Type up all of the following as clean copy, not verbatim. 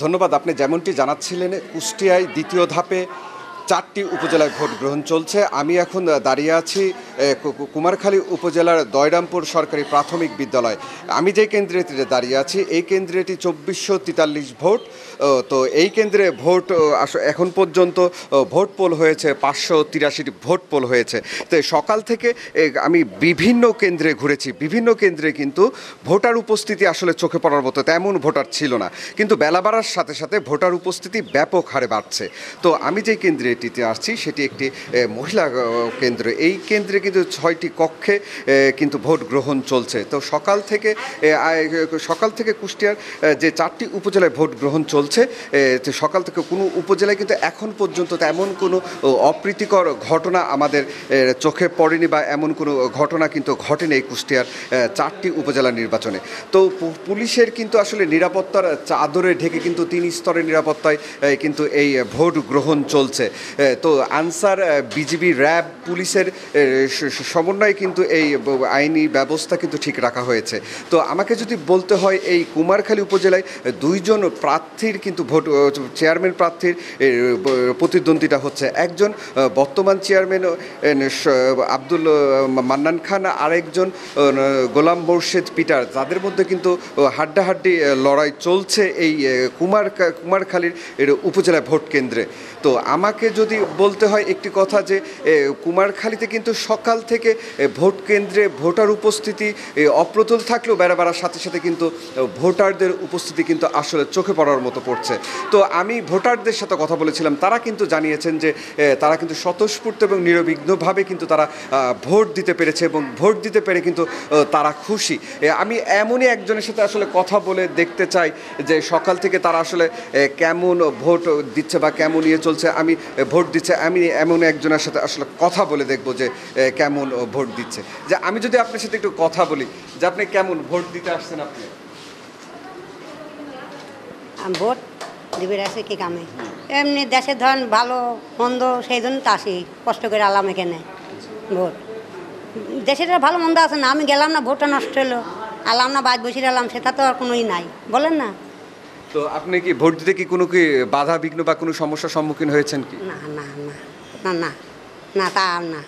ধন্যবাদ। আপনি যেমনটি জানাচ্ছিলেন, কুষ্টিয়ায় দ্বিতীয় ধাপে ৪টি উপজেলায় ভোট গ্রহণ চলছে। আমি এখন দাঁড়িয়ে আছি কুমারখালী উপজেলার দয়রামপুর সরকারি প্রাথমিক বিদ্যালয়। আমি যে কেন্দ্রটিতে দাঁড়িয়ে আছি, এই কেন্দ্রটি ২৪৪৩ ভোট। তো এই কেন্দ্রে ভোট এখন পর্যন্ত ভোট পোল হয়েছে ৫৮৩টি ভোট পোল হয়েছে। তো সকাল থেকে আমি বিভিন্ন কেন্দ্রে ঘুরেছি। বিভিন্ন কেন্দ্রে কিন্তু ভোটার উপস্থিতি আসলে চোখে পড়ার মতো তেমন ভোটার ছিল না, কিন্তু বেলা বাড়ার সাথে সাথে ভোটার উপস্থিতি ব্যাপক হারে বাড়ছে। তো আমি যে কেন্দ্রটিতে আসছি সেটি একটি মহিলা কেন্দ্র। এই কেন্দ্রে কিন্তু ৬টি কক্ষে কিন্তু ভোট গ্রহণ চলছে। তো সকাল থেকে কুষ্টিয়ার যে ৪টি উপজেলায় ভোট গ্রহণ চলছে, সকাল থেকে কোনো উপজেলায় কিন্তু এখন পর্যন্ত তেমন কোনো অপ্রীতিকর ঘটনা আমাদের চোখে পড়েনি, বা এমন কোনো ঘটনা কিন্তু ঘটেনি এই কুষ্টিয়ার ৪টি উপজেলা নির্বাচনে। তো পুলিশের কিন্তু আসলে নিরাপত্তার চাদরে ঢেকে কিন্তু ৩ স্তরের নিরাপত্তায় কিন্তু এই ভোট গ্রহণ চলছে। তো আনসার, বিজিবি, র্যাব, পুলিশের সমন্বয়ে কিন্তু এই আইনি ব্যবস্থা কিন্তু ঠিক রাখা হয়েছে। তো আমাকে যদি বলতে হয়, এই কুমারখালী উপজেলায় ২ জন প্রার্থীর কিন্তু চেয়ারম্যান প্রার্থীর প্রতিদ্বন্দ্বিতা হচ্ছে। একজন বর্তমান চেয়ারম্যান আব্দুল মান্নান খান, আরেকজন গোলাম মোর্শেদ পিটার। তাদের মধ্যে কিন্তু হাড্ডাহাড্ডি লড়াই চলছে এই কুমারখালীর উপজেলা ভোট কেন্দ্রে। তো আমাকে যদি বলতে হয় একটি কথা, যে কুমারখালীতে কিন্তু সকাল থেকে ভোট কেন্দ্রে ভোটার উপস্থিতি অপ্রতুল থাকলেও বেড়া বাড়ার সাথে সাথে কিন্তু ভোটারদের উপস্থিতি কিন্তু আসলে চোখে পড়ার মতো পড়ছে। তো আমি ভোটারদের সাথে কথা বলেছিলাম, তারা কিন্তু জানিয়েছেন যে তারা কিন্তু স্বতঃস্ফূর্ত এবং নিরবিঘ্নভাবে কিন্তু তারা ভোট দিতে পেরেছে, এবং ভোট দিতে পেরে কিন্তু তারা খুশি। আমি এমনই একজনের সাথে আসলে কথা বলে দেখতে চাই যে সকাল থেকে তারা আসলে কেমন ভোট দিচ্ছে বা কেমন ইয়ে চলছে। আমি ভোট দিচ্ছে, আমি এমন একজনের সাথে আসলে কথা বলে দেখব যে কেমন ভোট দিচ্ছে। যে আমি যদি আপনার সাথে একটু কথা বলি, যে আপনি কেমন ভোট দিতে আসছেন? আপনি ভোট দিবে আসে কি কামে, এমনি দেশের ধরেন ভালো মন্দ, সেই জন্য তো আসি কষ্ট করে আলাম এখানে ভোট। দেশের ভালো মন্দ আছে না, আমি গেলাম না, ভোটটা নষ্ট হলো, আলাম না, বাদ বসে আলাম, সেটা তো আর কোনোই নাই, বলেন না। তো আপনি কি ভোট দিতে কি কোনো বাধা বিঘ্ন বা কোনো সমস্যার সম্মুখীন হয়েছেন কি? না না না না না না, তা না,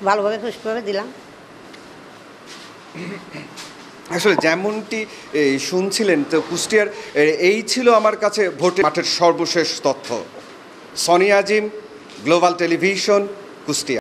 ভালোভাবে সুষ্ঠুভাবে দিলাম। আসলে যেমনটি শুনছিলেন, তো কুষ্টিয়ার এই ছিল আমার কাছে ভোটের মাঠের সর্বশেষ তথ্য। সনি আজিম, গ্লোবাল টেলিভিশন, কুষ্টিয়া।